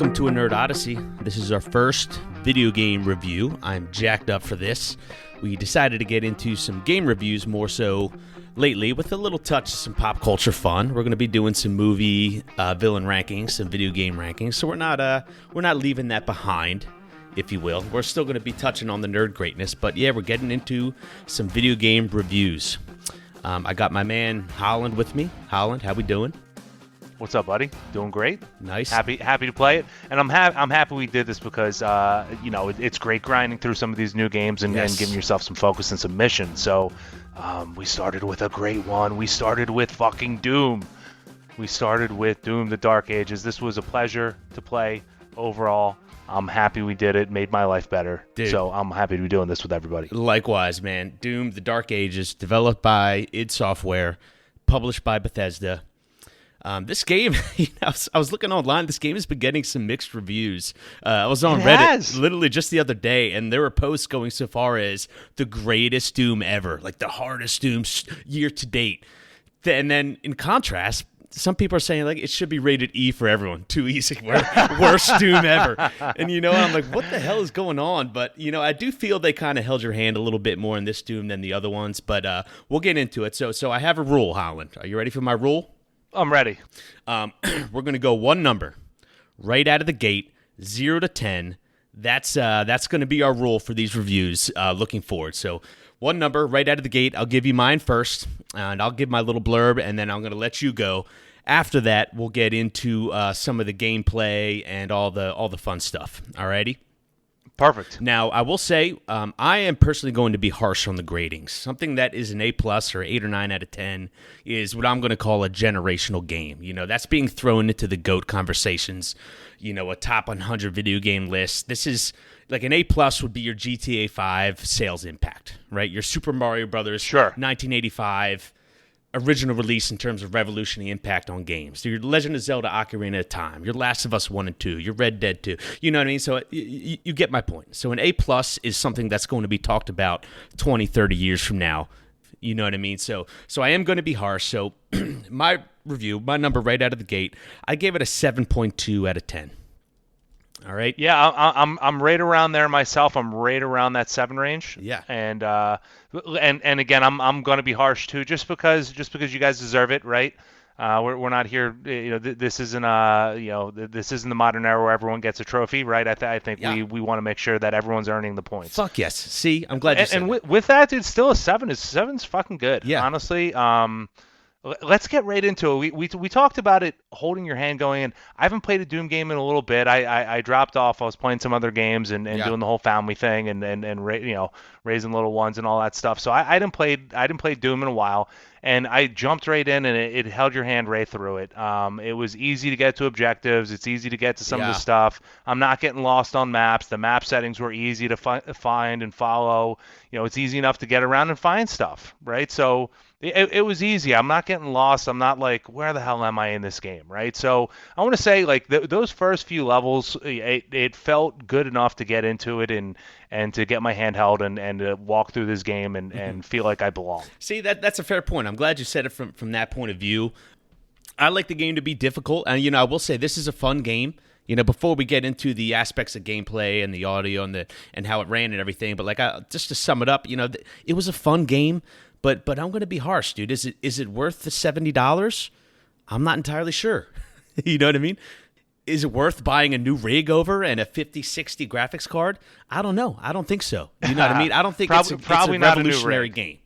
Welcome to A Nerd Odyssey. This is our first video game review. I'm jacked up for this. We decided to get into some game reviews more so lately with a little touch of some pop culture fun. We're going to be doing some movie villain rankings, some video game rankings, so we're not leaving that behind, if you will. We're still going to be touching on the nerd greatness, but yeah, we're getting into some video game reviews. I got my man Holland with me. Holland, how we doing? What's up, buddy? Doing great. Nice. Happy to play it, and I'm happy we did this because it's great grinding through some of these new games and giving yourself some focus and some missions. So we started with a great one. We started with fucking Doom. We started with Doom: The Dark Ages. This was a pleasure to play overall. I'm happy we did it. Made my life better. Dude. So I'm happy to be doing this with everybody. Likewise, man. Doom: The Dark Ages, developed by id Software, published by Bethesda. This game, I was looking online. This game has been getting some mixed reviews. I was on Reddit literally just the other day, and there were posts going so far as the greatest Doom ever, like the hardest Doom year to date. And then in contrast, some people are saying like it should be rated E for everyone, too easy, worst Doom ever. And I'm like, what the hell is going on? But I do feel they kind of held your hand a little bit more in this Doom than the other ones. But we'll get into it. So I have a rule, Holland. Are you ready for my rule? I'm ready. We're going to go one number right out of the gate, 0 to 10. That's going to be our rule for these reviews looking forward. So one number right out of the gate. I'll give you mine first, and I'll give my little blurb, and then I'm going to let you go. After that, we'll get into some of the gameplay and all the fun stuff. Alrighty? Perfect. Now, I will say, I am personally going to be harsh on the gradings. Something that is an A+ or 8 or 9 out of 10 is what I'm going to call a generational game. That's being thrown into the GOAT conversations, a top 100 video game list. This is like an A+ would be your GTA 5 sales impact, right? Your Super Mario Brothers, sure. 1985 original release in terms of revolutionary impact on games. Your Legend of Zelda Ocarina of Time, your Last of Us 1 and 2, your Red Dead 2. You know what I mean? So you get my point. So an A+ is something that's going to be talked about 20, 30 years from now. You know what I mean? So I am going to be harsh. So my review, my number right out of the gate, I gave it a 7.2 out of 10. All right. Yeah, I'm right around there myself. I'm right around that 7 range. Yeah. And again, I'm going to be harsh too, just because you guys deserve it, right? We're not here. This isn't this isn't the modern era where everyone gets a trophy, right? I think we want to make sure that everyone's earning the points. Fuck yes. See, I'm glad you said. And with that, dude, still a 7. Seven's fucking good. Yeah. Honestly. Let's get right into it. We talked about it, holding your hand going in. I haven't played a Doom game in a little bit. I dropped off. I was playing some other games and doing the whole family thing and raising little ones and all that stuff. So I didn't play Doom in a while, and I jumped right in and it held your hand right through it. It was easy to get to objectives. It's easy to get to some of the stuff. I'm not getting lost on maps. The map settings were easy to find and follow. It's easy enough to get around and find stuff, right? So it was easy. I'm not getting lost. I'm not like, where the hell am I in this game, right? So I want to say, like, those first few levels, it felt good enough to get into it and to get my hand held and to walk through this game and feel like I belong. See, that's a fair point. I'm glad you said it from that point of view. I like the game to be difficult, and I will say this is a fun game. Before we get into the aspects of gameplay and the audio and how it ran and everything, but just to sum it up, it was a fun game. But I'm going to be harsh, dude. Is it worth the $70? I'm not entirely sure. You know what I mean? Is it worth buying a new rig over and a 5060 graphics card? I don't know. I don't think so. You know what I mean? I don't think it's a revolutionary game,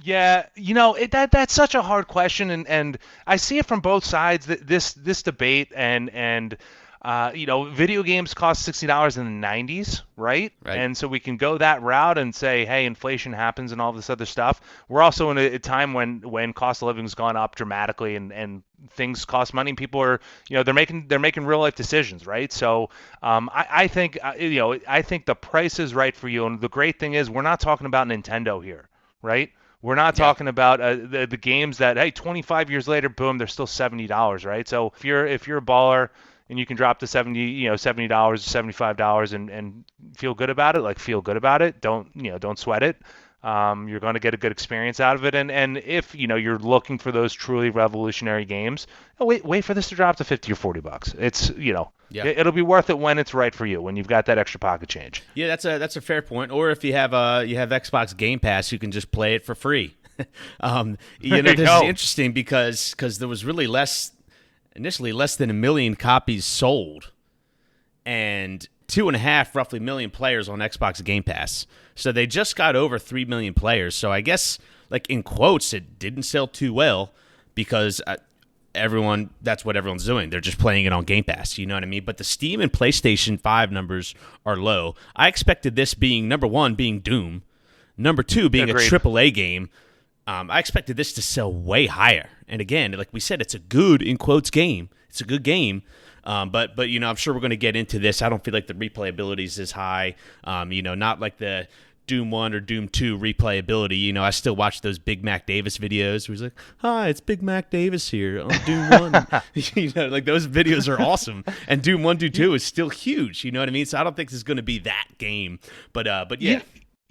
Yeah, that's such a hard question, and I see it from both sides. This debate and video games cost $60 in the 90s, right? And so we can go that route and say, hey, inflation happens and all this other stuff. We're also in a time when cost of living's gone up dramatically and things cost money. And people are, they're making real life decisions, right? So I think the price is right for you. And the great thing is we're not talking about Nintendo here, right? We're not talking about the games that, hey, 25 years later, boom, they're still $70, right? So if you're a baller and you can drop to $70, $75 and feel good about it, feel good about it. Don't sweat it. You're going to get a good experience out of it, and if you're looking for those truly revolutionary games, wait for this to drop to $50 or $40. It's Yeah. it'll be worth it when it's right for you, when you've got that extra pocket change. Yeah, that's a fair point. Or if you have Xbox Game Pass, you can just play it for free. This is interesting because there was really initially less than 1 million copies sold, and 2.5 roughly million players on Xbox Game Pass. So they just got over 3 million players. So I guess, like, in quotes, it didn't sell too well because that's what everyone's doing. They're just playing it on Game Pass. You know what I mean? But the Steam and PlayStation 5 numbers are low. I expected this being, number one, being Doom. Number two, being Agreed. a AAA game. I expected this to sell way higher. And again, like we said, it's a good, in quotes, game. It's a good game. But I'm sure we're going to get into this. I don't feel like the replayability is as high. Not like the Doom 1 or Doom 2 replayability. I still watch those Big Mac Davis videos where he's like, "Hi, it's Big Mac Davis here on Doom 1." Like those videos are awesome. And Doom 1, Doom 2 is still huge. You know what I mean? So I don't think this is going to be that game. But yeah.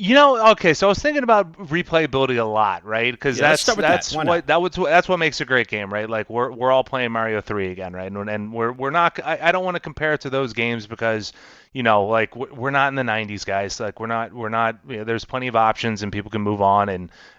Okay, so I was thinking about replayability a lot, right? Because that's what makes a great game, right? Like we're all playing Mario 3 again, right? And we're not. I don't want to compare it to those games because like we're not in the 90s, guys. Like we're not. There's plenty of options and people can move on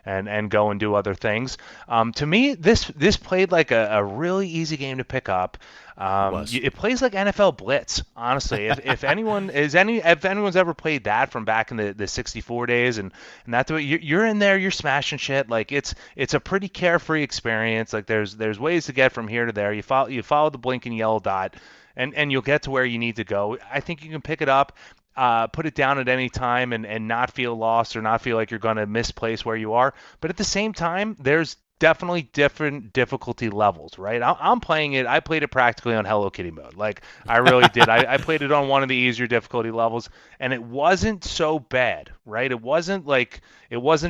and go and do other things. To me, this played like a really easy game to pick up. It plays like NFL Blitz, honestly. If anyone's ever played that from back in the 64 days and that's what you're in there, you're smashing shit. Like it's a pretty carefree experience. Like there's ways to get from here to there. You follow the blinking yellow dot and you'll get to where you need to go. I think you can pick it up, put it down at any time and not feel lost or not feel like you're going to misplace where you are. But at the same time, there's definitely different difficulty levels, right? I'm playing it. I played it practically on Hello Kitty mode. Like I really did. I played it on one of the easier difficulty levels, and it wasn't so bad, right? It wasn't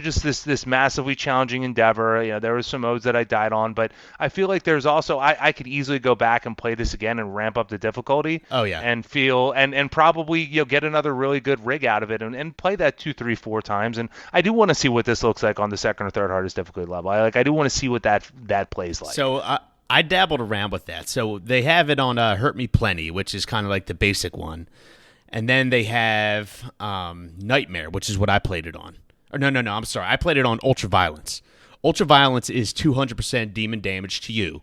just this massively challenging endeavor. There was some modes that I died on, but I feel like there's also I could easily go back and play this again and ramp up the difficulty. Oh yeah. And feel and probably get another really good rig out of it and play that 2, 3, 4 times. And I do want to see what this looks like on the second or third hardest difficulty level. I do want to see what that plays like. So I dabbled around with that. So they have it on Hurt Me Plenty, which is kind of like the basic one, and then they have Nightmare, which is what I played it on. Or no, I'm sorry, I played it on Ultraviolence. Ultraviolence is 200% demon damage to you.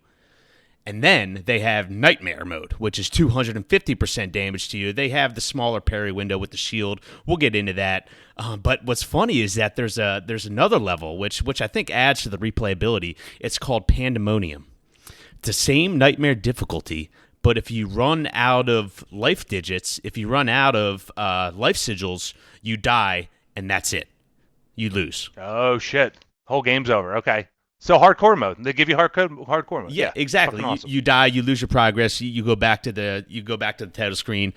And then they have Nightmare mode, which is 250% damage to you. They have the smaller parry window with the shield. We'll get into that. But what's funny is that there's another level, which I think adds to the replayability. It's called Pandemonium. It's the same Nightmare difficulty, but if you run out of life digits, if you run out of life sigils, you die, and that's it. You lose. Oh, shit. Whole game's over. Okay. So hardcore mode. They give you hardcore mode. Yeah, exactly. Awesome. You die, you lose your progress. You go back to the title screen.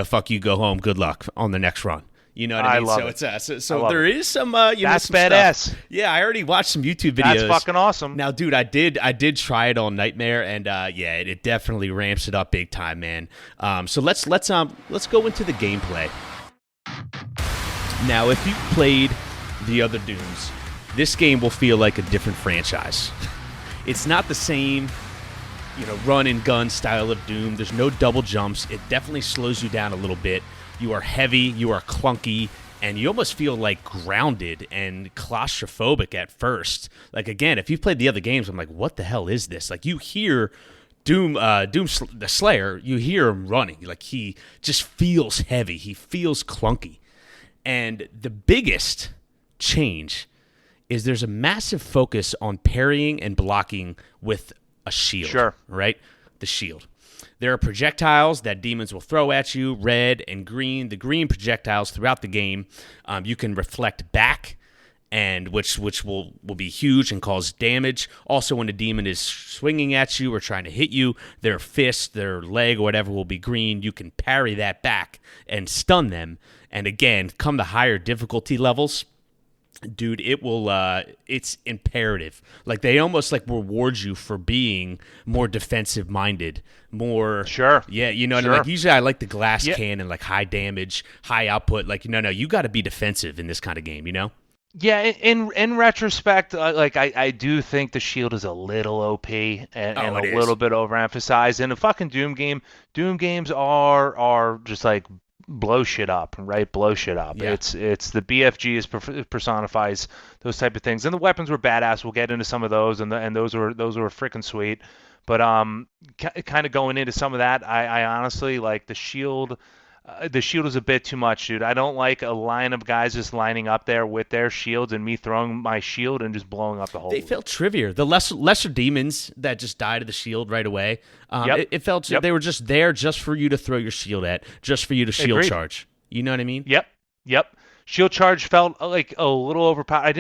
Fuck you. Go home. Good luck on the next run. You know what I mean? Love it. So there is some. That's some badass. Stuff. Yeah, I already watched some YouTube videos. That's fucking awesome. Now, dude, I did try it on Nightmare, and it definitely ramps it up big time, man. So let's go into the gameplay. Now, if you played the other Dooms, this game will feel like a different franchise. It's not the same, run and gun style of Doom. There's no double jumps. It definitely slows you down a little bit. You are heavy, you are clunky, and you almost feel like grounded and claustrophobic at first. Like again, if you've played the other games, I'm like, what the hell is this? Like you hear Doom the Slayer, you hear him running. Like he just feels heavy. He feels clunky. And the biggest change is there's a massive focus on parrying and blocking with a shield. Sure. Right? The shield. There are projectiles that demons will throw at you, red and green. The green projectiles throughout the game, you can reflect back, and which will be huge and cause damage. Also, when a demon is swinging at you or trying to hit you, their fist, their leg, or whatever will be green. You can parry that back and stun them. And again, come to higher difficulty levels, dude, it will it's imperative. Like they almost like reward you for being more defensive minded, more Sure. Yeah, you know what I mean? Like usually I like the glass cannon, like high damage, high output. Like no, you got to be defensive in this kind of game, Yeah, in retrospect, like I do think the shield is a little OP and Oh, a it little is. bit overemphasized. In a fucking Doom games are just like blow shit up, right? Blow shit up. Yeah. It's the BFG is personifies those type of things, and the weapons were badass. We'll get into some of those, and those were freaking sweet. But kind of going into some of that, I honestly like the shield. The shield is a bit too much, dude. I don't like a line of guys just lining up there with their shields and me throwing my shield and just blowing up the They whole felt loop. trivial. The lesser demons that just died of the shield right away. Yep. It felt Yep. they were just there just for you to throw your shield at, just for you to shield Agreed. charge. You know what I mean? Yep. Yep. Shield charge felt like a little overpowered. I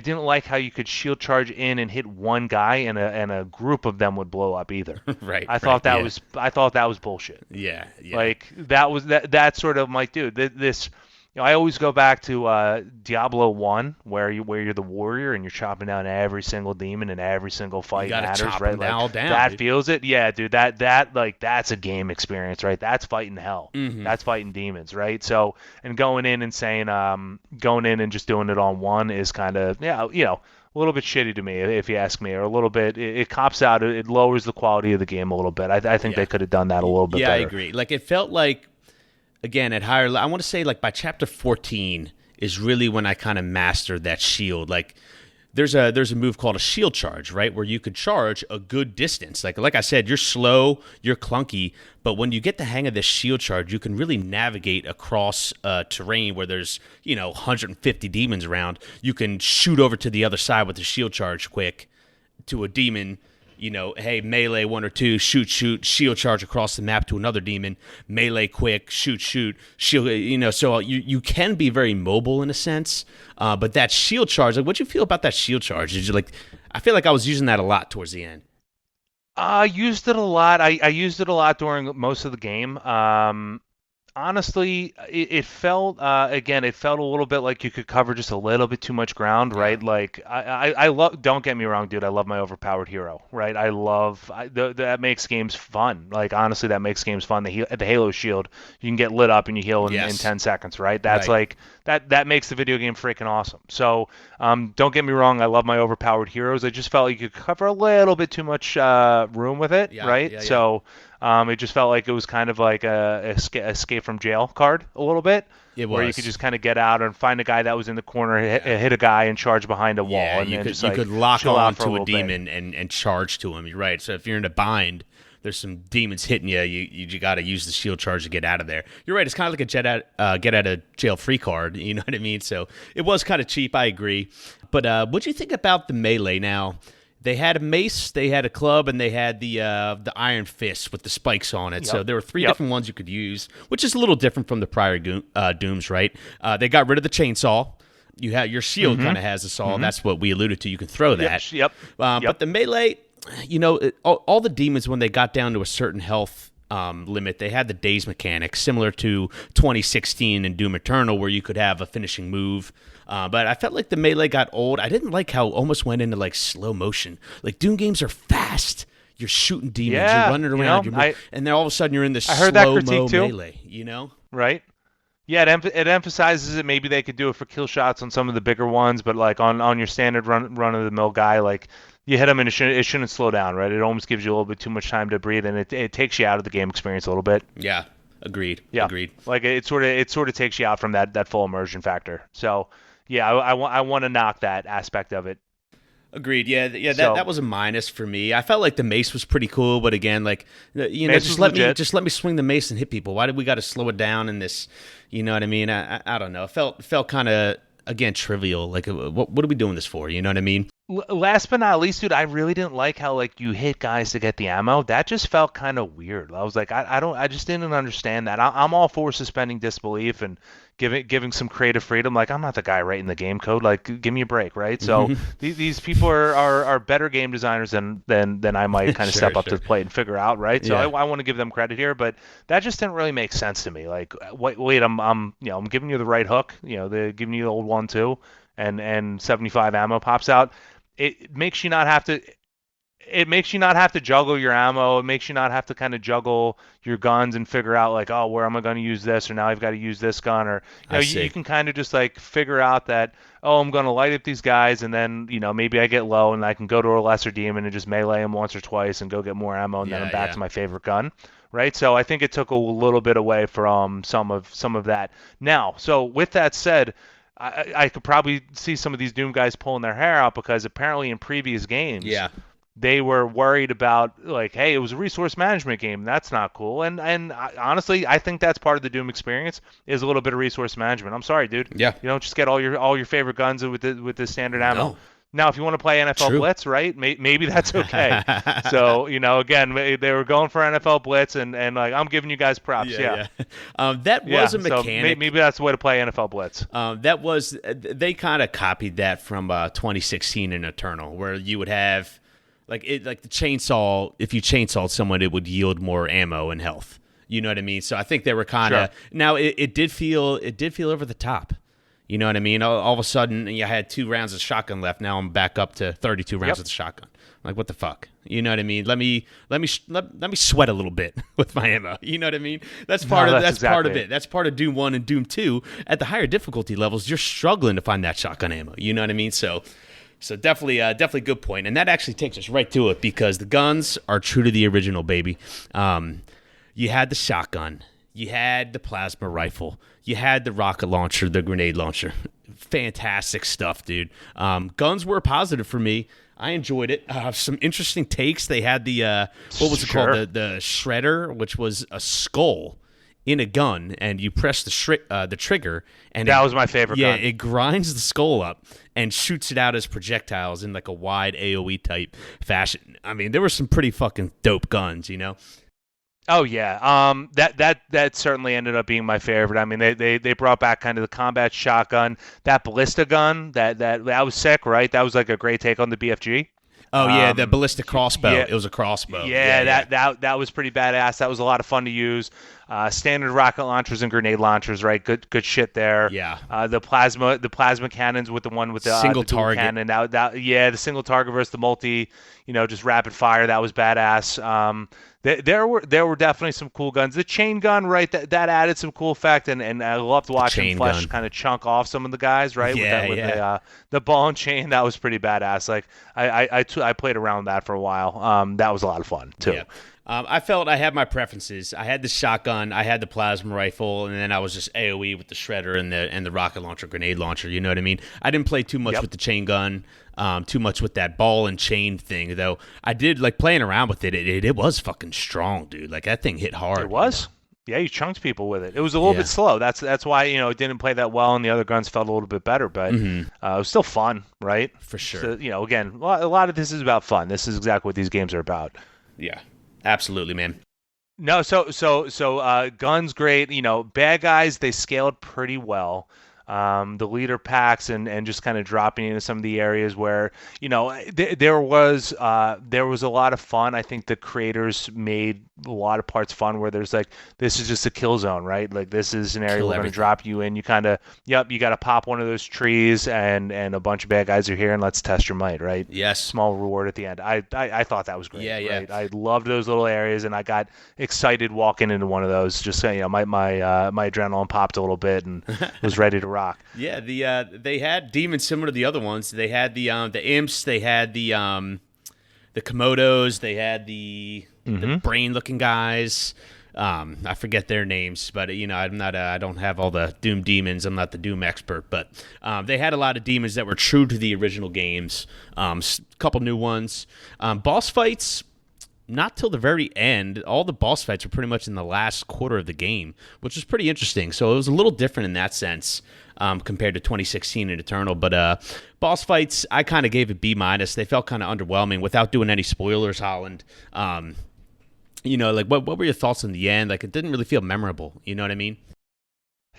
didn't like how you could shield charge in and hit one guy and a group of them would blow up either. Right. I Right. thought that Yeah. was I thought that was bullshit. Yeah. Yeah. Like that sort of, I'm like, dude, this. I always go back to Diablo 1, where you're the warrior and you're chopping down every single demon and every single You fight got to matters, chop right? them Like all down, that dude. feels it. Yeah, dude, that's a game experience, right? That's fighting hell. Hmm. That's fighting demons, right? So, and going in and just doing it on one is kind of, yeah, a little bit shitty to me, if you ask me, or a little bit. It cops out. It lowers the quality of the game a little bit. I think Yeah. they could have done that a little bit Yeah, I better. agree. Like it felt like again at higher I want to say like by chapter 14 is really when I kind of mastered that shield. Like there's a move called a shield charge, right? Where you could charge a good distance. Like I said, you're slow, you're clunky, but when you get the hang of this shield charge, you can really navigate across terrain where there's, 150 demons around. You can shoot over to the other side with the shield charge quick to a demon, hey, melee one or two, shoot, shoot, shield charge across the map to another demon, melee quick, shoot, shoot, shield, so you can be very mobile in a sense. But that shield charge, like, what'd you feel about that shield charge? Did you like, I feel like I was using that a lot towards the end. I used it a lot. I used it a lot during most of the game. Honestly, it felt again, it felt a little bit like you could cover just a little bit too much ground, Yeah. right? Like I love. Don't get me wrong, dude. I love my overpowered hero, right? That makes games fun. Like honestly, that makes games fun. The Halo shield, you can get lit up and you heal in Yes. 10 seconds, right? That's Right. like that makes the video game freaking awesome. So don't get me wrong, I love my overpowered heroes. I just felt like you could cover a little bit too much room with it, Yeah. right? Yeah. Yeah. So. It just felt like it was kind of like a escape from jail card a little bit, It where you could was. just kind of get out and find a guy that was in the corner, Yeah. hit a guy, and charge behind a Yeah, wall, and you then could just you like could lock chill on out for a to a little bit. demon and charge to him. You're right. So if you're in a bind, there's some demons hitting you. You got to use the shield charge to get out of there. You're right. It's kind of like a get out of jail free card. You know what I mean? So it was kind of cheap. I agree. But what'd you think about the melee? Now they had a mace, they had a club, and they had the iron fist with the spikes on it. So Yep. there were three Yep. different ones you could use, which is a little different from the prior Dooms, right? They got rid of the chainsaw. You have your shield kind of has a saw. That's what we alluded to. You can throw Yep. that. Yep. But Yep. the melee, all the demons when they got down to a certain health limit, they had the daze mechanic similar to 2016 and Doom Eternal, where you could have a finishing move. But I felt like the melee got old. I didn't like how it almost went into like slow motion. Like Doom games are fast. You're shooting demons. You're Yeah. running around. And then all of a sudden you're in this I heard that slow mo critique too. melee. Right. Yeah, it emphasizes it. Maybe they could do it for kill shots on some of the bigger ones, but like on your standard run of the mill guy, like you hit him and it shouldn't slow down, right? It almost gives you a little bit too much time to breathe, and it takes you out of the game experience a little bit. Yeah. Agreed. Yeah, Agreed. like it sort of takes you out from that full immersion factor. So yeah, I want to knock that aspect of it. Agreed. Yeah, yeah. That So that was a minus for me. I felt like the mace was pretty cool, but again, like Mace just was let me legit. just let me swing the mace and hit people. Why did we got to slow it down in this? You know what I mean? I don't know. It felt kind of again trivial. Like what are we doing this for? You know what I mean? Last but not least, dude, I really didn't like how like you hit guys to get the ammo. That just felt kind of weird. I was like, I just didn't understand that. I'm all for suspending disbelief and giving some creative freedom. Like I'm not the guy writing the game code. Like give me a break, right? So these people are better game designers than I might kind of Sure, step up to sure. the plate and figure out, right? So Yeah. I want to give them credit here, but that just didn't really make sense to me. Like wait, I'm giving you the right hook. They're giving you the old one too, and 75 ammo pops out. It makes you not have to it makes you not have to juggle your ammo. It makes you not have to kind of juggle your guns and figure out like, oh, where am I going to use this? Or now I've got to use this gun. Or you can kind of just like figure out that, oh, I'm going to light up these guys, and then maybe I get low and I can go to a lesser demon and just melee him once or twice and go get more ammo, and then I'm back to my favorite gun. Right, so I think it took a little bit away from some of that. Now, so with that said, I could probably see some of these Doom guys pulling their hair out because apparently in previous games, they were worried about like, hey, it was a resource management game. That's not cool. And honestly, I think that's part of the Doom experience is a little bit of resource management. I'm sorry, dude. Yeah. You don't just get all your favorite guns with the standard ammo. No. Now, if you want to play NFL Blitz, right, maybe that's okay. So, again, they were going for NFL Blitz, and like, I'm giving you guys props. Yeah. That was a mechanic. So maybe that's the way to play NFL Blitz. They kind of copied that from 2016 in Eternal, where you would have like the chainsaw. If you chainsawed someone, it would yield more ammo and health. You know what I mean? So I think they were kind of now. It did feel over the top. You know what I mean? All of a sudden, you had 2 rounds of shotgun left. Now I'm back up to 32 rounds of the shotgun. I'm like, what the fuck? You know what I mean? Let me sweat a little bit with my ammo. You know what I mean? That's part of it. That's part of Doom 1 and Doom 2. At the higher difficulty levels, you're struggling to find that shotgun ammo. You know what I mean? So definitely a good point. And that actually takes us right to it because the guns are true to the original, baby. You had the shotgun. You had the plasma rifle. You had the rocket launcher, the grenade launcher. Fantastic stuff, dude. Guns were a positive for me. I enjoyed it. Some interesting takes. They had the, what was it called? The shredder, which was a skull in a gun, and you press the trigger. And that was my favorite gun. Yeah, it grinds the skull up and shoots it out as projectiles in like a wide AoE type fashion. I mean, there were some pretty fucking dope guns, you know? Oh yeah, that certainly ended up being my favorite. I mean, they brought back kind of the combat shotgun, that ballista gun, that was sick, right? That was like a great take on the BFG. Oh yeah, the ballistic crossbow. Yeah. It was a crossbow. Yeah, that was pretty badass. That was a lot of fun to use. Standard rocket launchers and grenade launchers, right? Good shit there. Yeah. The plasma cannons with the single the target cannon. The single target versus the multi, just rapid fire. That was badass. There were definitely some cool guns. The chain gun, right? That added some cool effect, and I loved watching Flesh kind of chunk off some of the guys, right? Yeah, the ball and chain. That was pretty badass. Like I played around that for a while. That was a lot of fun too. Yeah. I felt I had my preferences. I had the shotgun, I had the plasma rifle, and then I was just AoE with the shredder and the rocket launcher, grenade launcher. You know what I mean? I didn't play too much with the chain gun, too much with that ball and chain thing, though. I did like playing around with it. It was fucking strong, dude. Like that thing hit hard. It was. Yeah, you chunked people with it. It was a little bit slow. That's why it didn't play that well, and the other guns felt a little bit better. But it was still fun, right? For sure. So, again, a lot of this is about fun. This is exactly what these games are about. Yeah, absolutely, man. No, so guns great. Bad guys, they scaled pretty well. The leader packs and just kind of dropping into some of the areas where there was a lot of fun. I think the creators made a lot of parts fun where there's like, this is just a kill zone, right? Like this is an area we're going to drop you in. You kind of you got to pop one of those trees and a bunch of bad guys are here and let's test your might, right? Yes. Small reward at the end. I thought that was great. Yeah. Right? I loved those little areas and I got excited walking into one of those. Just my adrenaline popped a little bit and was ready to rock. Yeah, they had demons similar to the other ones. They had the imps, they had the Komodos, they had the brain-looking guys. I forget their names, but I'm not. I don't have all the Doom demons. I'm not the Doom expert, but they had a lot of demons that were true to the original games. A couple new ones. Boss fights. Not till the very end. All the boss fights were pretty much in the last quarter of the game, which was pretty interesting. So it was a little different in that sense compared to 2016 and Eternal. But boss fights, I kind of gave it B-. They felt kind of underwhelming without doing any spoilers, Holland. Like what were your thoughts in the end? Like it didn't really feel memorable. You know what I mean?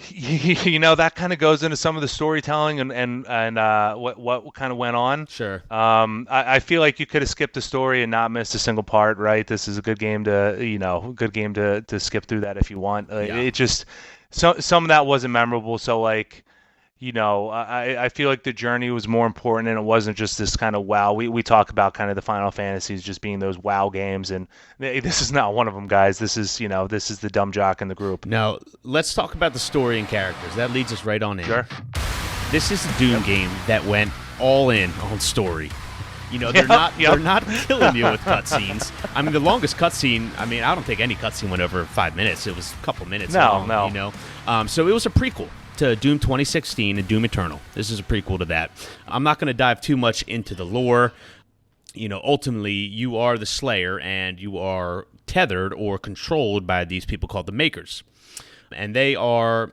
That kind of goes into some of the storytelling and what kind of went on. Sure. I feel like you could have skipped the story and not missed a single part, right? This is a good game to skip through that if you want. It just some of that wasn't memorable. So like, I feel like the journey was more important, and it wasn't just this kind of wow. We talk about kind of the Final Fantasies just being those wow games, and this is not one of them, guys. This is the dumb jock in the group. Now, let's talk about the story and characters. That leads us right on in. Sure. This is a Doom game that went all in on story. They're not killing you with cutscenes. I mean, the longest cutscene, I don't think any cutscene went over 5 minutes. It was a couple minutes long. No. So it was a prequel to Doom 2016 and Doom Eternal. This is a prequel to that. I'm not going to dive too much into the lore. Ultimately, you are the Slayer, and you are tethered or controlled by these people called the Makers. And they are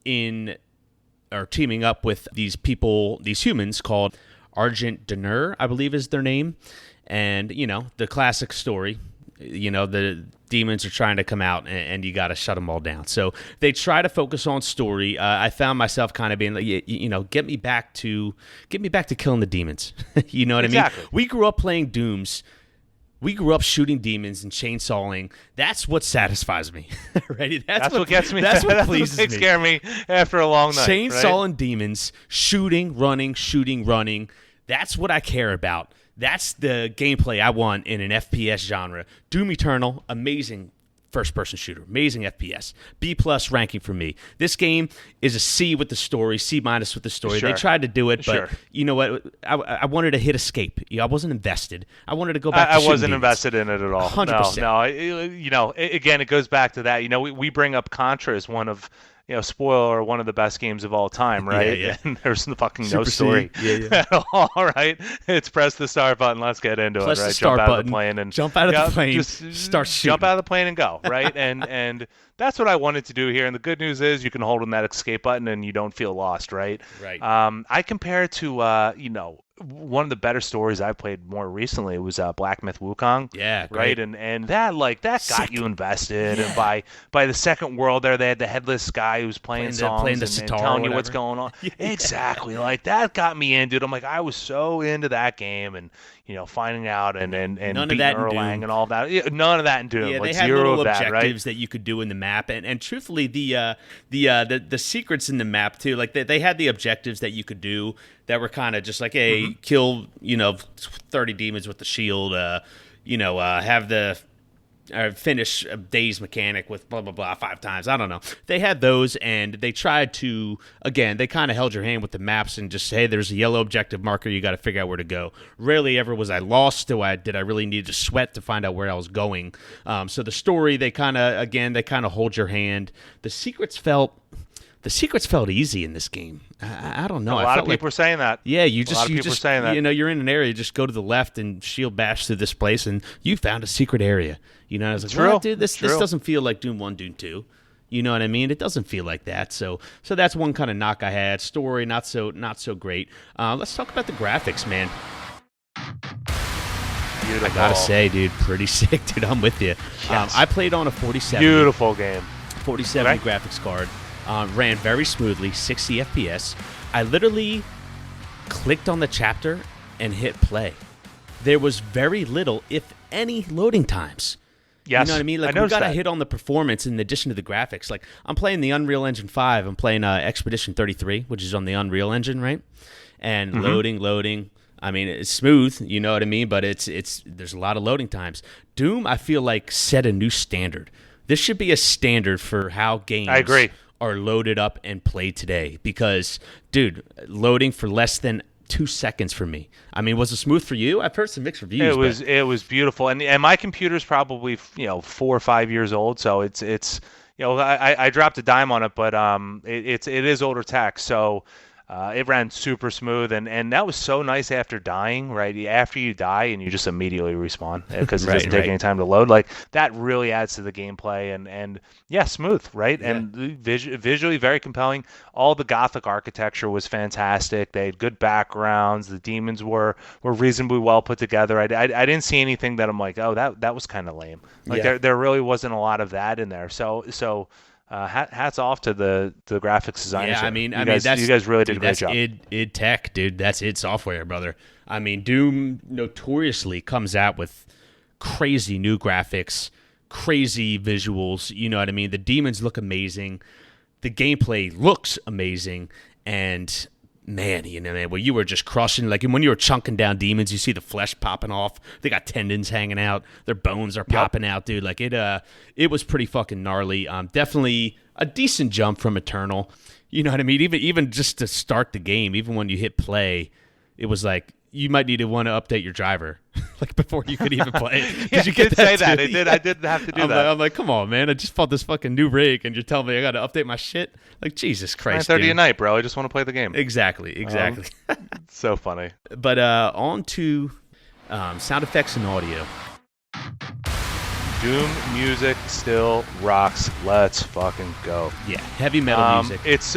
teaming up with these people, these humans called Argent Daner, I believe is their name. And, the classic story, the demons are trying to come out and you got to shut them all down. So they try to focus on story. I found myself kind of being like, get me back to killing the demons. You know what exactly. I mean? We grew up playing Dooms. We grew up shooting demons and chainsawing. That's what satisfies me, right? That's what gets me. That's what pleases me. Scare me after a long night. Chainsawing right? demons, shooting, running. That's what I care about. That's the gameplay I want in an FPS genre. Doom Eternal, amazing first-person shooter, amazing FPS. B+ ranking for me. This game is a C with the story, C- with the story. Sure. They tried to do it, but Sure. you know what? I wanted to hit escape. I wasn't invested. I wanted to go back to I shooting wasn't demons. invested in it at all. 100%. No. Again, it goes back to that. We bring up Contra as one of spoiler, one of the best games of all time, right? Yeah. And there's fucking Super no story at all, right? It's press the start button. Let's get into Press it, right? the start Jump out button, of the plane and jump out of the plane, just start shooting. Jump out of the plane and go, right? and that's what I wanted to do here. And the good news is you can hold on that escape button and you don't feel lost, right? Right. I compare it to one of the better stories I played more recently was Black Myth Wukong. Yeah, right. great. And that got you invested. Yeah. And by the second world there, they had the headless guy who's playing songs and telling you what's going on. Yeah. Exactly. Like that got me into it. I'm like, I was so into that game and finding out and beating Erlang and all that. Yeah, none of that in Doom. Yeah, like they had zero little of that, objectives right? that you could do in the map, and truthfully, the secrets in the map too. Like they had the objectives that you could do that were kind of just like, hey, kill 30 demons with the shield. Have the finish a day's mechanic with blah blah blah 5 times. I don't know. They had those, and they tried to they kind of held your hand with the maps and just hey, there's a yellow objective marker. You got to figure out where to go. Rarely ever was I lost. Did I really need to sweat to find out where I was going? So the story, they kind of hold your hand. The secrets felt easy in this game. I don't know. A lot of people are saying that. Yeah, a lot of people are saying that. You're in an area, just go to the left and shield bash through this place, and you found a secret area. I was like, True. well, dude, this doesn't feel like Doom 1, Doom 2. You know what I mean? It doesn't feel like that. So that's one kind of knock I had. Story, not so great. Let's talk about the graphics, man. Beautiful. I gotta say, dude, pretty sick, dude. I'm with you. Yes. I played on a 4070. Beautiful game. 4070 graphics card. Ran very smoothly, 60 FPS. I literally clicked on the chapter and hit play. There was very little, if any, loading times. Yes, you know what I mean? Like, we got to hit on the performance in addition to the graphics. Like, I'm playing the Unreal Engine 5. I'm playing Expedition 33, which is on the Unreal Engine, right? And loading. I mean, it's smooth, you know what I mean? But there's a lot of loading times. Doom, I feel like, set a new standard. This should be a standard for how games I agree. are loaded up and played today. Because, dude, loading for less than 2 seconds for me. I mean, was it smooth for you? I've heard some mixed reviews. It was beautiful, and my computer's probably 4 or 5 years old, so it's I dropped a dime on it, but it is older tech, so. It ran super smooth, and that was so nice after dying, right? After you die and you just immediately respawn because it doesn't take any time to load. Like, that really adds to the gameplay, and yeah, smooth, right? Yeah. And visually very compelling. All the Gothic architecture was fantastic. They had good backgrounds. The demons were reasonably well put together. I didn't see anything that I'm like, oh, that was kind of lame. Like, there really wasn't a lot of that in there. So. Hats off to the graphics designers. Yeah, you guys really did a great job. id Tech, dude. That's id Software, brother. I mean, Doom notoriously comes out with crazy new graphics, crazy visuals. You know what I mean? The demons look amazing. The gameplay looks amazing. And man, man, where you were just crushing, like when you were chunking down demons, you see the flesh popping off. They got tendons hanging out. Their bones are popping out, dude. Like it was pretty fucking gnarly. Definitely a decent jump from Eternal. You know what I mean? Even just to start the game, even when you hit play, it was like you might need to want to update your driver, like before you could even play it. Did you get that? Say that? It did. I did have to do that. I'm like, come on, man! I just bought this fucking new rig, and you're telling me I got to update my shit? Like, Jesus Christ! 9:30 at night, bro. I just want to play the game. Exactly. So funny. But on to sound effects and audio. Doom music still rocks. Let's fucking go. Yeah, heavy metal music. It's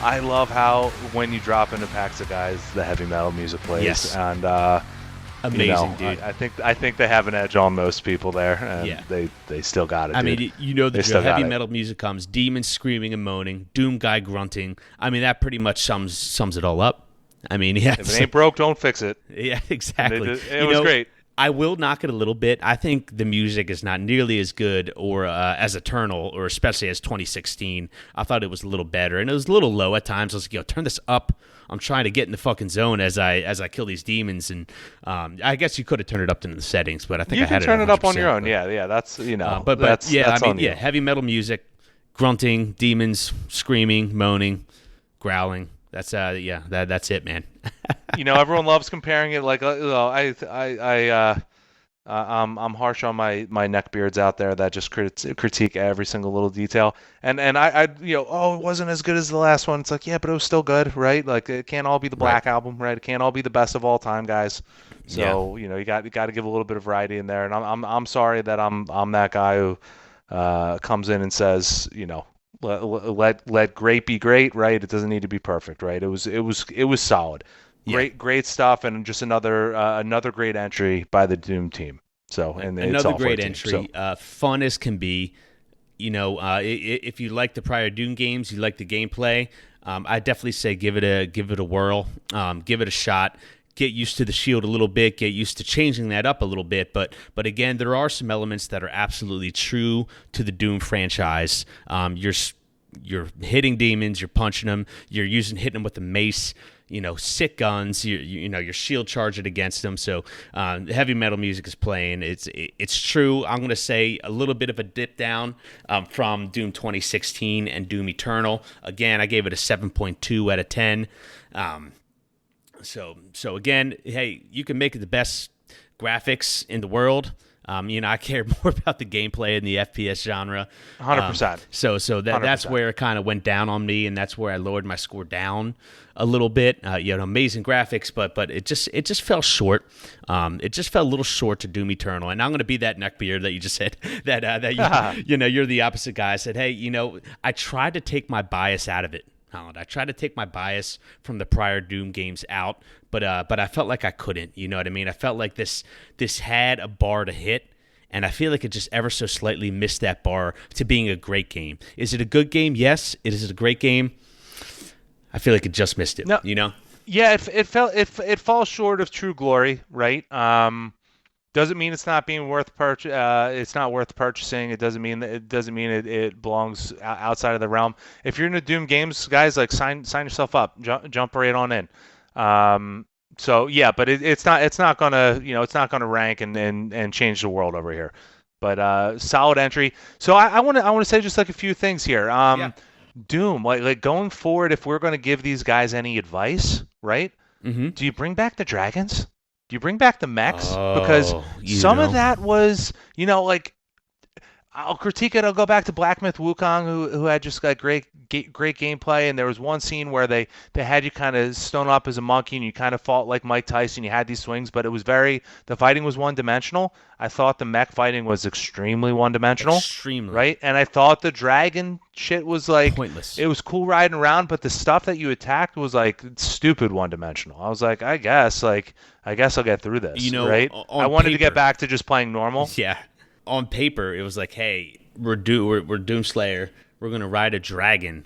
I love how when you drop into packs of guys, the heavy metal music plays. Yes. And amazing, dude. I think they have an edge on most people there, and they still got it. I dude. mean, the heavy metal music comes, demons screaming and moaning, Doom guy grunting. I mean, that pretty much sums it all up. I mean, yeah. If it ain't broke, don't fix it. Yeah, exactly. It was great. I will knock it a little bit. I think the music is not nearly as good or as Eternal, or especially as 2016. I thought it was a little better, and it was a little low at times. I was like, turn this up. I'm trying to get in the fucking zone as I kill these demons, and I guess you could have turned it up in the settings, but I think you I had can turn it up on your own. But, yeah, that's but that's heavy metal music, grunting, demons screaming, moaning, growling. That's that's it, man. Everyone loves comparing it. Like, I'm harsh on my neckbeards out there that just critique every single little detail. And I it wasn't as good as the last one. It's like, yeah, but it was still good, right? Like, it can't all be the Black Album, right? It can't all be the best of all time, guys. So you got to give a little bit of variety in there. And I'm sorry that I'm that guy who comes in and says, let great be great, right? It doesn't need to be perfect, right? It was solid. Great stuff, and just another great entry by the Doom team. So, and another it's great entry, fun as can be. If you like the prior Doom games, you like the gameplay, I definitely say give it a whirl, give it a shot. Get used to the shield a little bit, get used to changing that up a little bit, but again, there are some elements that are absolutely true to the Doom franchise. You're hitting demons, you're punching them, you're hitting them with the mace, sick guns, you're shield charging against them. So heavy metal music is playing. It's true. I'm going to say a little bit of a dip down from Doom 2016 and Doom Eternal. Again, I gave it a 7.2 out of 10. So again, hey, you can make it the best graphics in the world. I care more about the gameplay and the FPS genre. 100%. So that's where it kind of went down on me, and that's where I lowered my score down a little bit. Amazing graphics, but it just fell short. It just fell a little short to Doom Eternal. And I'm going to be that neckbeard that you just said that you're the opposite guy. I said, hey, I tried to take my bias out of it. Holland. I tried to take my bias from the prior Doom games out, but I felt like I couldn't. You know what I mean? I felt like this had a bar to hit, and I feel like it just ever so slightly missed that bar to being a great game. Is it a good game? Yes. Is it a great game? I feel like it just missed it. No. Yeah, it falls short of true glory, right? Doesn't mean it's not being worth it's not worth purchasing. It doesn't mean it belongs outside of the realm. If you're into Doom games, guys, like sign yourself up, jump right on in. So yeah, but it's not gonna rank and change the world over here. But solid entry. So I want to say just like a few things here. Doom, like going forward, if we're going to give these guys any advice, right? Mm-hmm. Do you bring back the dragons? Do you bring back the mechs? Because some of that was, like, I'll critique it. I'll go back to Black Myth Wukong, who had just got great gameplay. And there was one scene where they had you kind of stone up as a monkey, and you kind of fought like Mike Tyson. You had these swings, but it was the fighting was one-dimensional. I thought the mech fighting was extremely one-dimensional. Extremely. Right? And I thought the dragon shit was like pointless. It was cool riding around, but the stuff that you attacked was like stupid one-dimensional. I was like, I guess I'll get through this. Right? I wanted to get back to just playing normal. Yeah. On paper, it was like, hey, we're Doomslayer. We're gonna ride a dragon,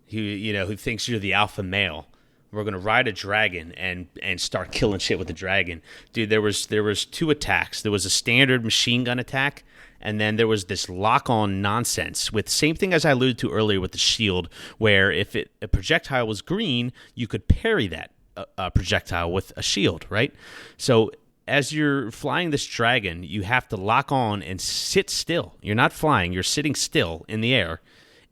who thinks you're the alpha male. We're gonna ride a dragon and start killing shit with the dragon, dude. There was two attacks. There was a standard machine gun attack, and then there was this lock-on nonsense with same thing as I alluded to earlier with the shield, where if a projectile was green, you could parry that projectile with a shield, right? So as you're flying this dragon, you have to lock on and sit still. You're not flying, you're sitting still in the air.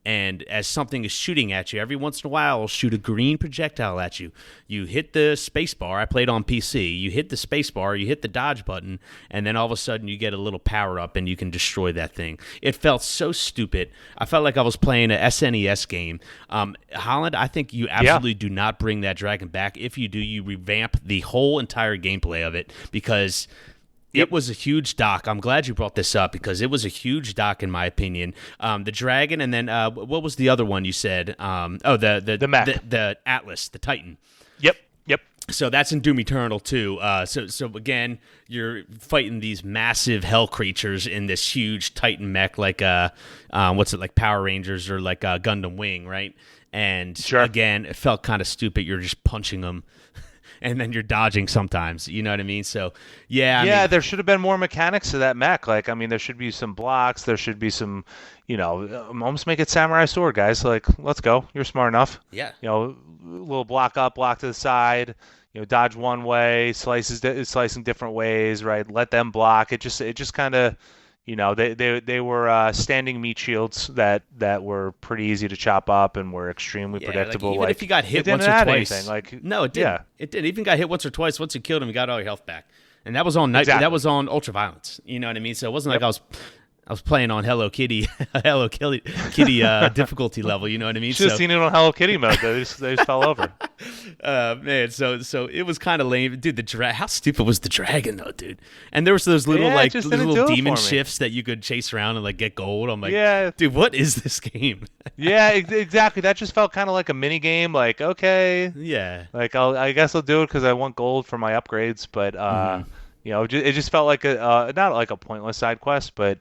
And as something is shooting at you, every once in a while, it'll shoot a green projectile at you. You hit the space bar. I played on PC. You hit the space bar, you hit the dodge button, and then all of a sudden you get a little power up and you can destroy that thing. It felt so stupid. I felt like I was playing a SNES game. Holland, I think you absolutely do not bring that dragon back. If you do, you revamp the whole entire gameplay of it, because it was a huge dock. I'm glad you brought this up because it was a huge dock in my opinion. The dragon, and then what was the other one you said? The mech, the Atlas, the Titan. Yep. So that's in Doom Eternal too. So again, you're fighting these massive hell creatures in this huge Titan mech, like like Power Rangers or like Gundam Wing, right? And again, it felt kind of stupid. You're just punching them. And then you're dodging sometimes, you know what I mean? So, I mean, there should have been more mechanics to that mech. Like, I mean, there should be some blocks. There should be some, almost make it Samurai Sword, guys. Like, let's go. You're smart enough. Yeah. Little block up, block to the side. Dodge one way, slicing different ways, right? Let them block. It just kind of. They were standing meat shields that were pretty easy to chop up and were extremely predictable. Like even if you got hit once or twice, no, it didn't. Yeah. It didn't. Even got hit once or twice. Once you killed him, you got all your health back, and that was on that was on Ultraviolence. You know what I mean? So it wasn't like I was playing on Hello Kitty difficulty level. You know what I mean? Should have seen it on Hello Kitty mode. They just fell over. Man, so it was kind of lame, dude. How stupid was the dragon though, dude? And there was those little little demon shifts that you could chase around and like get gold. I'm like, dude, what is this game? Yeah, exactly. That just felt kind of like a mini game. Like, okay, like I guess I'll do it because I want gold for my upgrades, but it just felt like a not like a pointless side quest, but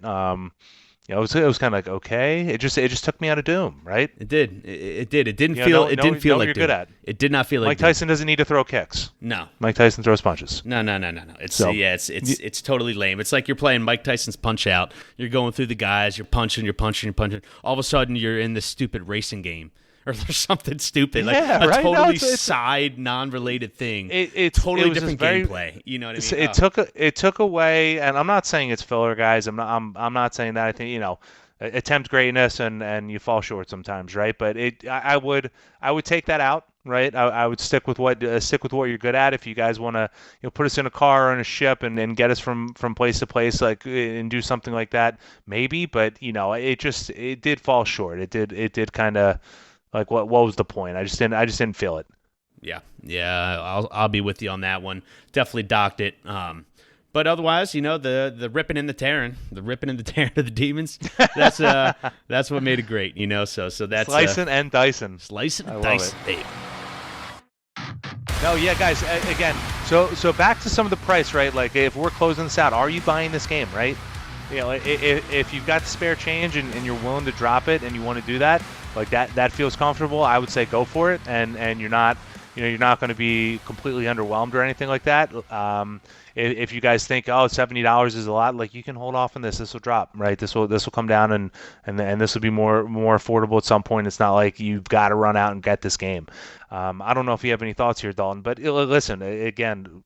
it was kind of like okay. It just took me out of Doom, right? It did. It did. It didn't feel. It didn't feel like you're Doom. Good at. It did not feel like Mike Tyson doesn't need to throw kicks. No. Mike Tyson throws punches. No. It's totally lame. It's like you're playing Mike Tyson's Punch Out. You're going through the guys. You're punching. All of a sudden, you're in this stupid racing game. Or there's something stupid, like totally side, non-related thing. It's totally different gameplay. You know what I mean? It took away, and I'm not saying it's filler, guys. I'm not saying that. I think attempt greatness and you fall short sometimes, right? But I would take that out, right? I would stick with what you're good at. If you guys want to put us in a car or in a ship and get us from place to place, like and do something like that, maybe. But it did fall short. It did kind of. Like what was the point? I just didn't feel it. Yeah. I'll be with you on that one. Definitely docked it. But otherwise, the ripping and the tearing of the demons. That's what made it great. So that's slicing and dicing. Slicing and dicing, babe. No, yeah, guys. Again, so back to some of the price, right? Like if we're closing this out, are you buying this game, right? If you've got the spare change and you're willing to drop it and you want to do that. Like that feels comfortable. I would say go for it, and you're not going to be completely underwhelmed or anything like that. If you guys think $70 is a lot, like you can hold off on this. This will drop, right? This will come down and this will be more affordable at some point. It's not like you've got to run out and get this game. I don't know if you have any thoughts here, Dalton, but listen again,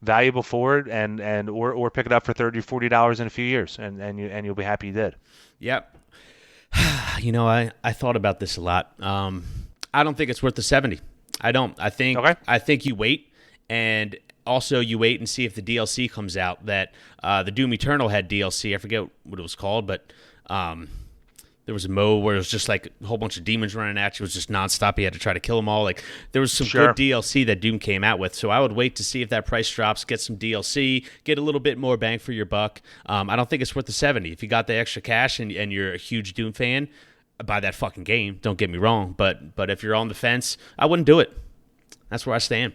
valuable forward and or pick it up for $30-$40 in a few years, and you'll be happy you did. Yep. I thought about this a lot. I don't think it's worth the 70. I don't. I think you wait, and also you wait and see if the DLC comes out. That the Doom Eternal had DLC. I forget what it was called, but there was a mode where it was just like a whole bunch of demons running at you. It was just nonstop. You had to try to kill them all. Like there was some good DLC that Doom came out with. So I would wait to see if that price drops, get some DLC, get a little bit more bang for your buck. I don't think it's worth the 70. If you got the extra cash and you're a huge Doom fan, buy that fucking game. Don't get me wrong. But if you're on the fence, I wouldn't do it. That's where I stand.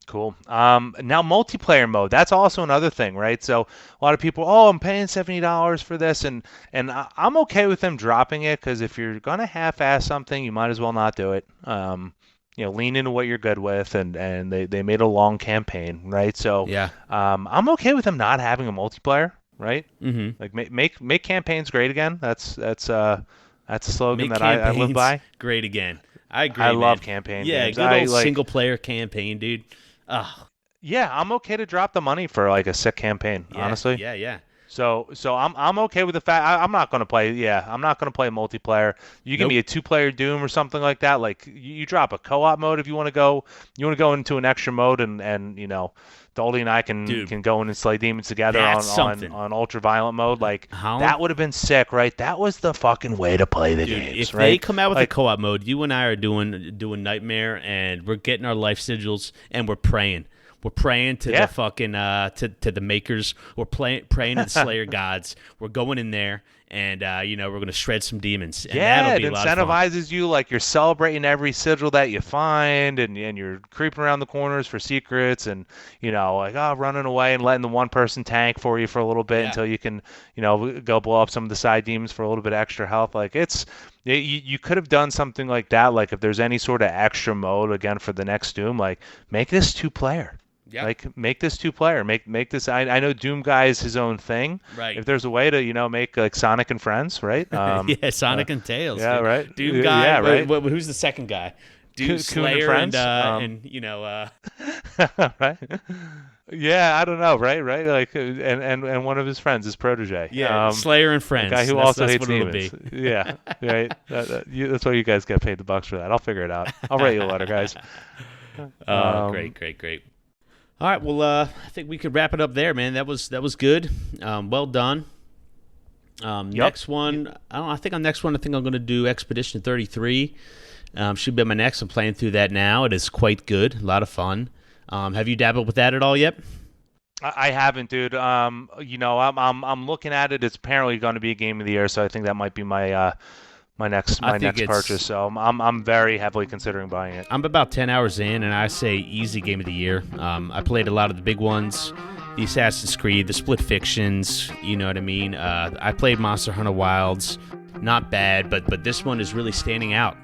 Cool. Now multiplayer mode, that's also another thing, right? So a lot of people, I'm paying $70 for this, and I'm okay with them dropping it, because if you're gonna half-ass something, you might as well not do it. Lean into what you're good with, and they made a long campaign, right? So I'm okay with them not having a multiplayer. right? Mm-hmm. Like make campaigns great again. That's a slogan Make that I live by. Great again. I agree. I man. love campaign yeah, games. good old single player campaign, dude. Oh, Yeah, I'm okay to drop the money for like a sick campaign, yeah, honestly. yeah. So I'm okay with the fact I'm not gonna play. Yeah, I'm not gonna play multiplayer. You give me a 2-player Doom or something like that. Like you drop a co-op mode if you want to go. You want to go into an extra mode and Dolly and I can go in and slay demons together on ultraviolent mode. Like that would have been sick, right? That was the fucking way to play the games. If right? they come out with a co-op mode, you and I are doing Nightmare, and we're getting our life sigils, and we're praying. We're praying to the fucking to the makers. We're praying to the Slayer gods. We're going in there, and we're gonna shred some demons. And that'll be it a lot of fun. incentivizes you. Like you're celebrating every sigil that you find, and you're creeping around the corners for secrets, and running away and letting the one person tank for you for a little bit until you can go blow up some of the side demons for a little bit of extra health. Like you could have done something like that. Like if there's any sort of extra mode again for the next Doom, like make this 2-player. Yep. Like make this 2-player. Make this. I know Doom Guy is his own thing. Right. If there's a way to make like Sonic and Friends, right? Yeah, Sonic and Tails. Yeah, dude. right. Doom Guy. Yeah, right. Who's the second guy? Doom Slayer and Friends. Right. Yeah, I don't know. Right. Like and one of his friends is Protege. Yeah, Slayer and Friends. The guy who also hates what it'll demons. be. Yeah. Right. That's why you guys get paid the bucks for that. I'll figure it out. I'll write you a letter, guys. Great. All right, well, I think we could wrap it up there, man. That was good. Well done. Next one, I think I'm going to do Expedition 33. Should be my next. I'm playing through that now. It is quite good. A lot of fun. Have you dabbled with that at all yet? I haven't, dude. I'm looking at it. It's apparently going to be a game of the year, so I think that might be my next purchase. So I'm very heavily considering buying it. I'm about 10 hours in, and I say easy game of the year. I played a lot of the big ones, the Assassin's Creed, the Split Fictions. You know what I mean? I played Monster Hunter Wilds, not bad, but this one is really standing out.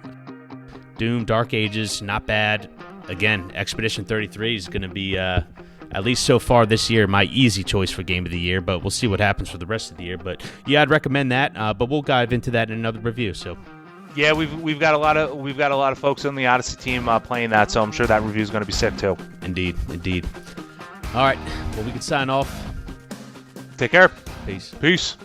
Doom, Dark Ages, not bad. Again, Expedition 33 is going to be, at least so far this year, my easy choice for Game of the Year, but we'll see what happens for the rest of the year. But yeah, I'd recommend that, but we'll dive into that in another review. So yeah, we've got a lot of folks on the Odyssey team playing that, so I'm sure that review is going to be sick too. Indeed. All right, well, we can sign off. Take care. Peace.